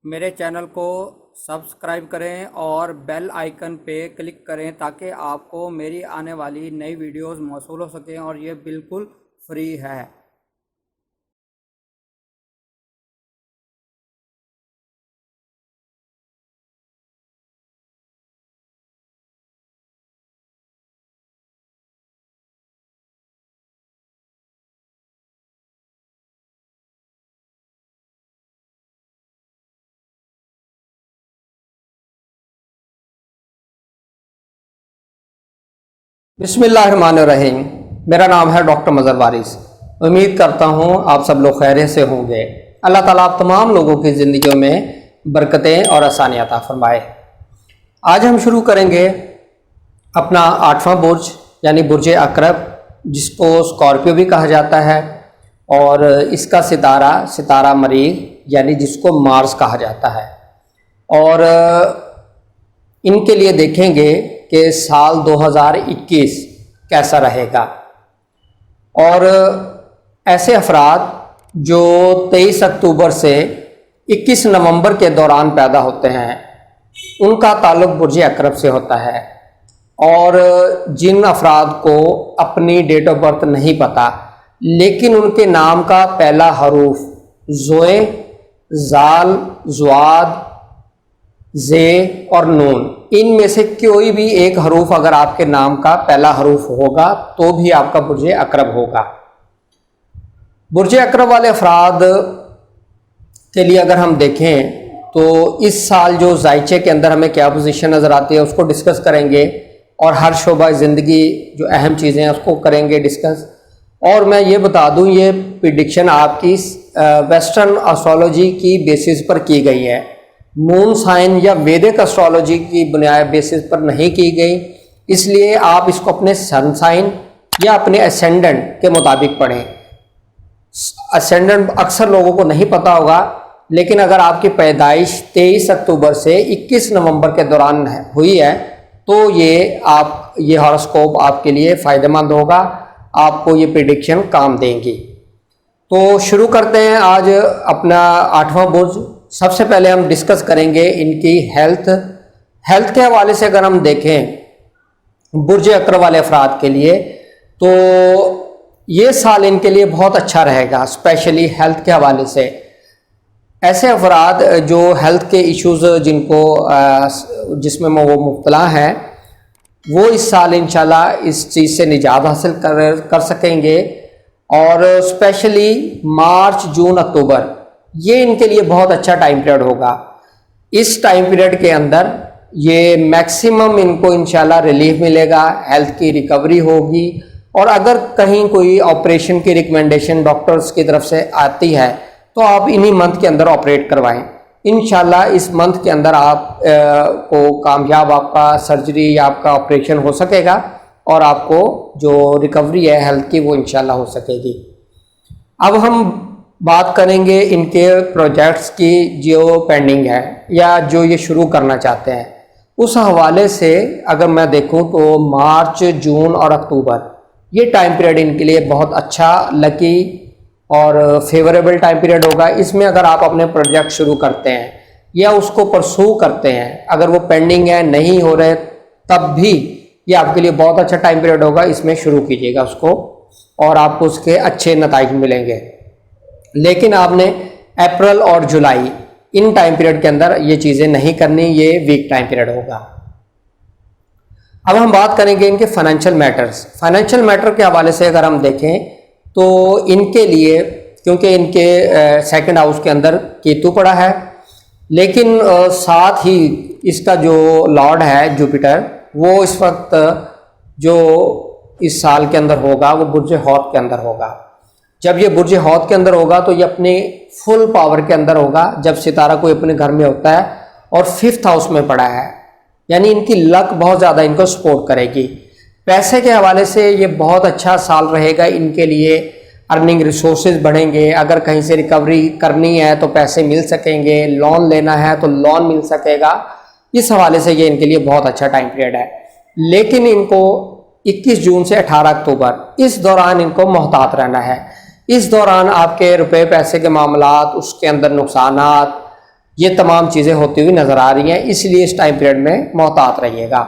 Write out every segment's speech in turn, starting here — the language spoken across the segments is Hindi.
मेरे चैनल को सब्सक्राइब करें और बेल आइकन पे क्लिक करें ताकि आपको मेरी आने वाली नई वीडियोस मौसूल हो सकें और ये बिल्कुल फ्री है। बिस्मिल्लाहिर्रहमानिर्रहीम। मेरा नाम है डॉक्टर मज़हर वारिस। उम्मीद करता हूँ आप सब लोग खैरियत से होंगे। अल्लाह ताला आप तमाम लोगों की ज़िंदगियों में बरकतें और आसानियाँ अता फरमाए। आज हम शुरू करेंगे अपना 8वां बुर्ज यानी बुर्ज अकरब, जिसको स्कॉर्पियो भी कहा जाता है, और इसका सितारा मरीख यानी जिसको मार्स कहा जाता है। और इनके लिए देखेंगे कि साल 2021 कैसा रहेगा। और ऐसे अफराद जो 23 अक्टूबर से 21 नवंबर के दौरान पैदा होते हैं उनका ताल्लुक बुर्ज अकरब से होता है। और जिन अफराद को अपनी डेट ऑफ बर्थ नहीं पता लेकिन उनके नाम का पहला हरूफ ज़ोए, ज़ाल, ज़्वाद, जे और नून, इनमें से कोई भी एक हरूफ अगर आपके नाम का पहला हरूफ होगा तो भी आपका बुर्ज अकरब होगा। बुर्ज अकरब वाले अफराद के लिए अगर हम देखें तो इस साल जो जायचे के अंदर हमें क्या पोजीशन नज़र आती है उसको डिस्कस करेंगे, और हर शोबा ज़िंदगी जो अहम चीज़ें हैं उसको करेंगे डिस्कस। और मैं ये बता दूं, ये प्रिडिक्शन आपकी वेस्टर्न एस्ट्रोलॉजी की बेसिस पर की गई है, मून साइन या वैदिक एस्ट्रोलॉजी की बुनियाद बेसिस पर नहीं की गई। इसलिए आप इसको अपने सन साइन या अपने असेंडेंट के मुताबिक पढ़ें। असेंडेंट अक्सर लोगों को नहीं पता होगा, लेकिन अगर आपकी पैदाइश 23 अक्टूबर से 21 नवंबर के दौरान हुई है तो ये हॉरोस्कोप आपके लिए फ़ायदेमंद होगा, आपको ये प्रिडिक्शन काम देंगी। तो शुरू करते हैं आज अपना 8वां बुर्ज। सबसे पहले हम डिस्कस करेंगे इनकी हेल्थ के हवाले से। अगर हम देखें बुर्ज अकरब वाले अफराद के लिए तो ये साल इनके लिए बहुत अच्छा रहेगा, स्पेशली हेल्थ के हवाले से। ऐसे अफराद जो हेल्थ के इश्यूज़ जिसमें वो मुब्तला हैं वो इस साल इंशाल्लाह इस चीज़ से निजात हासिल कर सकेंगे। और स्पेशली मार्च, जून, अक्टूबर ये इनके लिए बहुत अच्छा टाइम पीरियड होगा। इस टाइम पीरियड के अंदर ये मैक्सिमम इनको इंशाल्लाह रिलीफ मिलेगा, हेल्थ की रिकवरी होगी। और अगर कहीं कोई ऑपरेशन की रिकमेंडेशन डॉक्टर्स की तरफ से आती है तो आप इन्हीं मंथ के अंदर ऑपरेट करवाएं। इंशाल्लाह इस मंथ के अंदर आप को कामयाब आपका सर्जरी या आपका ऑपरेशन हो सकेगा और आपको जो रिकवरी है हेल्थ की वो इंशाल्लाह हो सकेगी। अब हम बात करेंगे इनके प्रोजेक्ट्स की जो पेंडिंग है या जो ये शुरू करना चाहते हैं। उस हवाले से अगर मैं देखूं तो मार्च, जून और अक्टूबर ये टाइम पीरियड इनके लिए बहुत अच्छा, लकी और फेवरेबल टाइम पीरियड होगा। इसमें अगर आप अपने प्रोजेक्ट शुरू करते हैं या उसको परसू करते हैं, अगर वो पेंडिंग है, नहीं हो रहे, तब भी ये आपके लिए बहुत अच्छा टाइम पीरियड होगा। इसमें शुरू कीजिएगा उसको और आपको उसके अच्छे नताइज मिलेंगे। लेकिन आपने अप्रैल और जुलाई इन टाइम पीरियड के अंदर ये चीज़ें नहीं करनी, ये वीक टाइम पीरियड होगा। अब हम बात करेंगे इनके फाइनेंशियल मैटर्स। फाइनेंशियल मैटर के हवाले से अगर हम देखें तो इनके लिए, क्योंकि इनके सेकंड हाउस के अंदर केतु पड़ा है, लेकिन साथ ही इसका जो लॉर्ड है जुपिटर वो इस वक्त जो इस साल के अंदर होगा वो बुर्ज हौत के अंदर होगा। जब ये बुर्ज हौत के अंदर होगा तो ये अपने फुल पावर के अंदर होगा जब सितारा कोई अपने घर में होता है और 5th हाउस में पड़ा है, यानी इनकी लक बहुत ज़्यादा इनको सपोर्ट करेगी। पैसे के हवाले से ये बहुत अच्छा साल रहेगा इनके लिए। अर्निंग रिसोर्सेज बढ़ेंगे, अगर कहीं से रिकवरी करनी है तो पैसे मिल सकेंगे, लोन लेना है तो लोन मिल सकेगा। इस हवाले से ये इनके लिए बहुत अच्छा टाइम पीरियड है। लेकिन इनको 21 जून से 18 अक्टूबर इस दौरान इनको मोहतात रहना है। इस दौरान आपके रुपए पैसे के मामलात, उसके अंदर नुकसानात, ये तमाम चीज़ें होती हुई नज़र आ रही हैं, इसलिए इस टाइम पीरियड में मोहतात रहिएगा।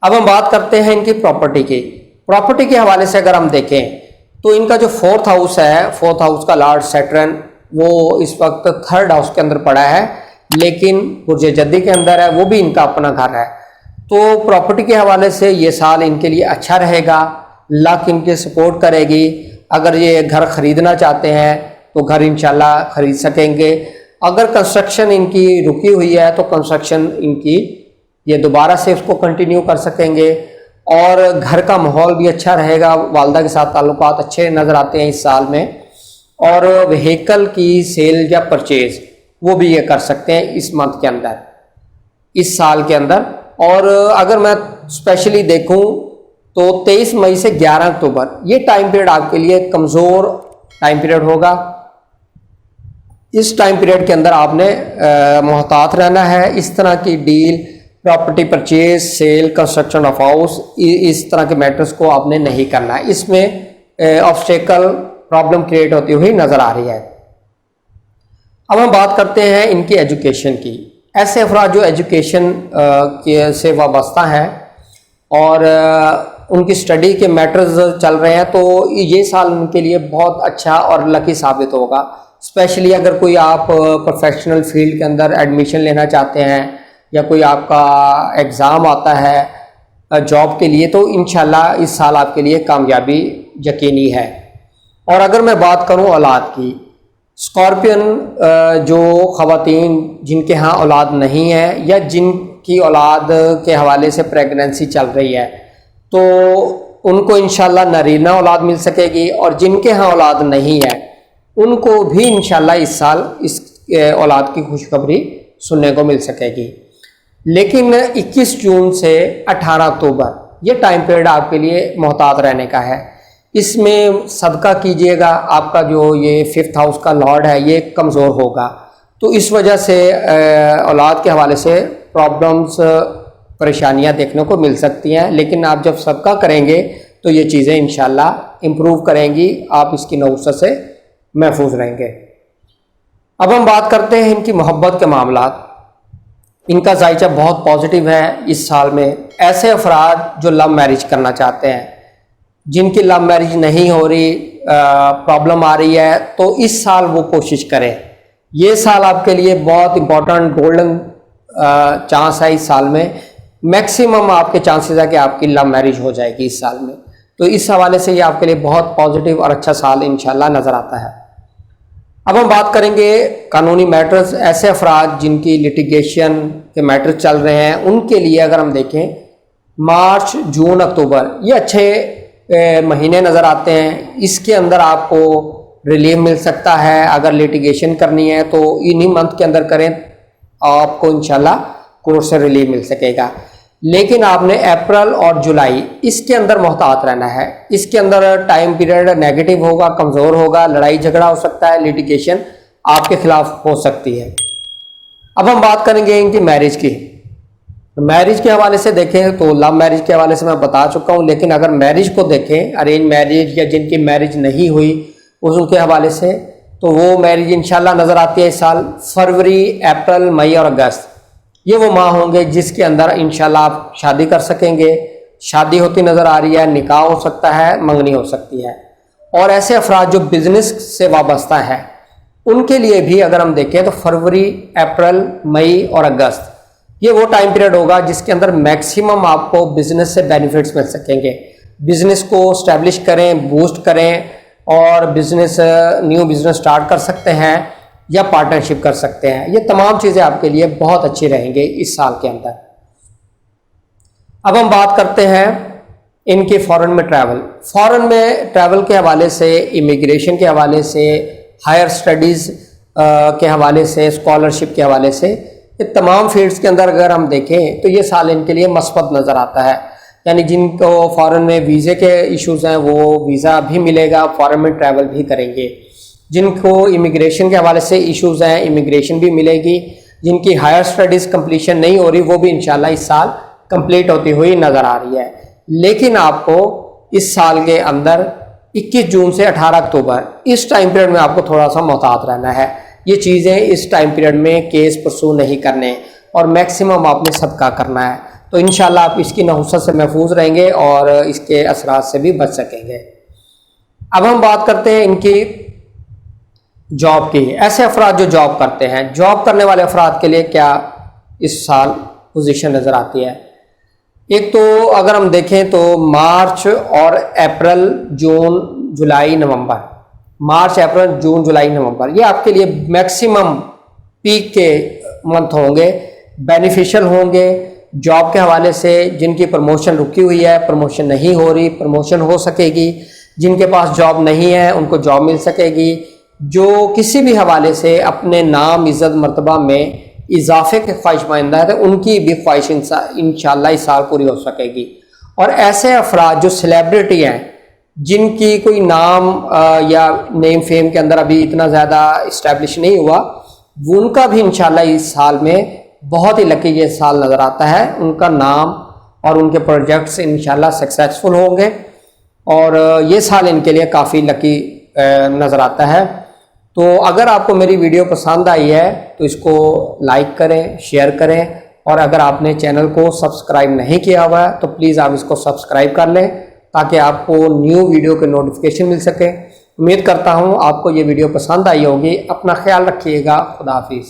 अब हम बात करते हैं इनकी प्रॉपर्टी की। प्रॉपर्टी के हवाले से अगर हम देखें तो इनका जो फोर्थ हाउस है, फोर्थ हाउस का लॉर्ड सैटर्न, वो इस वक्त थर्ड हाउस के अंदर पड़ा है, लेकिन बुर्ज जद्दी के अंदर है, वो भी इनका अपना घर है। तो प्रॉपर्टी के हवाले से ये साल इनके लिए अच्छा रहेगा, लक इनके सपोर्ट करेगी। अगर ये घर ख़रीदना चाहते हैं तो घर इंशाल्लाह ख़रीद सकेंगे। अगर कंस्ट्रक्शन इनकी रुकी हुई है तो कंस्ट्रक्शन इनकी ये दोबारा से उसको कंटिन्यू कर सकेंगे, और घर का माहौल भी अच्छा रहेगा। वालदा के साथ ताल्लुकात अच्छे नज़र आते हैं इस साल में, और व्हीकल की सेल या परचेज वो भी ये कर सकते हैं इस मंथ के अंदर, इस साल के अंदर। और अगर मैं स्पेशली देखूं तो 23 मई से 11 अक्टूबर ये टाइम पीरियड आपके लिए कमज़ोर टाइम पीरियड होगा। इस टाइम पीरियड के अंदर आपने मोहतात रहना है। इस तरह की deal, property purchase, sale, construction of house, इस तरह के मैटर्स को आपने नहीं करना है। इसमें ऑब्स्टेकल प्रॉब्लम क्रिएट होती हुई नज़र आ रही है। अब हम बात करते हैं इनकी एजुकेशन की। ऐसे अफराद जो एजुकेशन के से वाबस्ता हैं और उनकी स्टडी के मैटर्स चल रहे हैं, तो ये साल उनके लिए बहुत अच्छा और लकी साबित होगा। स्पेशली अगर कोई आप प्रोफेशनल फील्ड के अंदर एडमिशन लेना चाहते हैं या कोई आपका एग्ज़ाम आता है जॉब के लिए, तो इंशाल्लाह इस साल आपके लिए कामयाबी यकीनी है। और अगर मैं बात करूं औलाद की, स्कॉर्पियन जो ख़वातीन जिनके यहाँ औलाद नहीं है या जिनकी औलाद के हवाले से प्रेगनेंसी चल रही है, तो उनको इंशाल्लाह नरीना औलाद मिल सकेगी, और जिनके यहाँ औलाद नहीं है उनको भी इंशाल्लाह इस साल इस औलाद की खुशखबरी सुनने को मिल सकेगी। लेकिन 21 जून से 18 अक्टूबर ये टाइम पीरियड आपके लिए मोहतात रहने का है। इसमें सदका कीजिएगा। आपका जो ये 5th हाउस का लॉर्ड है ये कमज़ोर होगा, तो इस वजह से औलाद के हवाले से प्रॉब्लम्स, परेशानियां देखने को मिल सकती हैं। लेकिन आप जब सदका करेंगे तो ये चीज़ें इंशाल्लाह इम्प्रूव करेंगी, आप इसकी नौसत से महफूज रहेंगे। अब हम बात करते हैं इनकी मोहब्बत के मामलात। इनका जायचा बहुत पॉजिटिव है इस साल में। ऐसे अफराद जो लव मैरिज करना चाहते हैं, जिनकी लव मैरिज नहीं हो रही, प्रॉब्लम आ रही है, तो इस साल वो कोशिश करें। ये साल आपके लिए बहुत इंपॉर्टेंट गोल्डन चांस है। इस साल में मैक्सिमम आपके चांसेस है कि आपकी लव मैरिज हो जाएगी इस साल में। तो इस हवाले से ये आपके लिए बहुत पॉजिटिव और अच्छा साल इंशाल्लाह नज़र आता है। अब हम बात करेंगे कानूनी मैटर्स। ऐसे अफराद जिनकी लिटिगेशन के मैटर्स चल रहे हैं, उनके लिए अगर हम देखें मार्च, जून, अक्टूबर ये अच्छे महीने नज़र आते हैं। इसके अंदर आपको रिलीफ मिल सकता है। अगर लिटिगेशन करनी है तो इन्हीं मंथ के अंदर करें, आपको इंशाल्लाह कोर्ट से रिलीफ मिल सकेगा। लेकिन आपने अप्रैल और जुलाई इसके अंदर मोहतात रहना है। इसके अंदर टाइम पीरियड नेगेटिव होगा, कमज़ोर होगा, लड़ाई झगड़ा हो सकता है, लिटिगेशन आपके खिलाफ हो सकती है। अब हम बात करेंगे इनकी मैरिज की। मैरिज के हवाले से देखें तो लव मैरिज के हवाले से मैं बता चुका हूँ, लेकिन अगर मैरिज को देखें, अरेंज मैरिज या जिनकी मैरिज नहीं हुई उनके हवाले से, तो वो मैरिज इंशाल्लाह नज़र आती है इस साल। फरवरी, अप्रैल, मई और अगस्त ये वो माह होंगे जिसके अंदर इंशाल्लाह आप शादी कर सकेंगे। शादी होती नज़र आ रही है, निकाह हो सकता है, मंगनी हो सकती है। और ऐसे अफराद जो बिजनेस से वाबस्ता है उनके लिए भी अगर हम देखें तो फरवरी, अप्रैल, मई और अगस्त ये वो टाइम पीरियड होगा जिसके अंदर मैक्सिमम आपको बिजनेस से बेनिफिट्स मिल सकेंगे। बिजनेस को स्टैब्लिश करें, बूस्ट करें, और बिजनेस न्यू बिजनेस स्टार्ट कर सकते हैं या पार्टनरशिप कर सकते हैं। ये तमाम चीज़ें आपके लिए बहुत अच्छी रहेंगी इस साल के अंदर। अब हम बात करते हैं इनके फॉरेन में ट्रैवल। फॉरेन में ट्रैवल के हवाले से, इमिग्रेशन के हवाले से, हायर स्टडीज़ के हवाले से, स्कॉलरशिप के हवाले से, ये तमाम फील्ड्स के अंदर अगर हम देखें तो ये साल इनके लिए मस्बत नज़र आता है। यानी जिनको फॉरेन में वीज़े के इश्यूज़ हैं वो वीज़ा भी मिलेगा, फॉरेन में ट्रैवल भी करेंगे। जिनको इमिग्रेशन के हवाले से इश्यूज़ हैं, इमिग्रेशन भी मिलेगी। जिनकी हायर स्टडीज़ कंप्लीशन नहीं हो रही वो भी इंशाल्लाह इस साल कंप्लीट होती हुई नज़र आ रही है। लेकिन आपको इस साल के अंदर 21 जून से 18 अक्टूबर इस टाइम पीरियड में आपको थोड़ा सा मोहतात रहना है। ये चीज़ें इस टाइम पीरियड में केस परसू नहीं करने और मैक्सिमम आपने सदका करना है, तो इंशाल्लाह आप इसकी नहुसत से महफूज रहेंगे और इसके असरात से भी बच सकेंगे। अब हम बात करते हैं इनकी जॉब की। ऐसे अफराद जो जॉब करते हैं, जॉब करने वाले अफराद के लिए क्या इस साल पोजीशन नज़र आती है। एक तो अगर हम देखें तो मार्च और अप्रैल, जून, जुलाई, नवंबर, मार्च, अप्रैल, जून, जुलाई, नवंबर, ये आपके लिए मैक्सिमम पीक के मंथ होंगे, बेनिफिशियल होंगे। जॉब के हवाले से जिनकी प्रमोशन रुकी हुई है, प्रमोशन नहीं हो रही, प्रमोशन हो सकेगी। जिनके पास जॉब नहीं है उनको जॉब मिल सकेगी। जो किसी भी हवाले से अपने नाम, इज़्ज़त, मर्तबा में इजाफे के ख्वाहिशमंद है तो उनकी भी ख्वाहिश इंशाल्लाह इस साल पूरी हो सकेगी। और ऐसे अफराद जो सेलिब्रिटी हैं, जिनकी कोई नाम या नेम फेम के अंदर अभी इतना ज़्यादा इस्टेब्लिश नहीं हुआ, उनका भी इंशाल्लाह इस साल में बहुत ही लकी ये साल नज़र आता है। उनका नाम और उनके प्रोजेक्ट्स इंशाल्लाह सक्सेसफुल होंगे और ये साल इनके लिए काफ़ी लकी नज़र आता है। तो अगर आपको मेरी वीडियो पसंद आई है तो इसको लाइक करें, शेयर करें, और अगर आपने चैनल को सब्सक्राइब नहीं किया हुआ है तो प्लीज़ आप इसको सब्सक्राइब कर लें ताकि आपको न्यू वीडियो के नोटिफिकेशन मिल सके। उम्मीद करता हूँ आपको ये वीडियो पसंद आई होगी। अपना ख्याल रखिएगा। खुदा हाफिज़।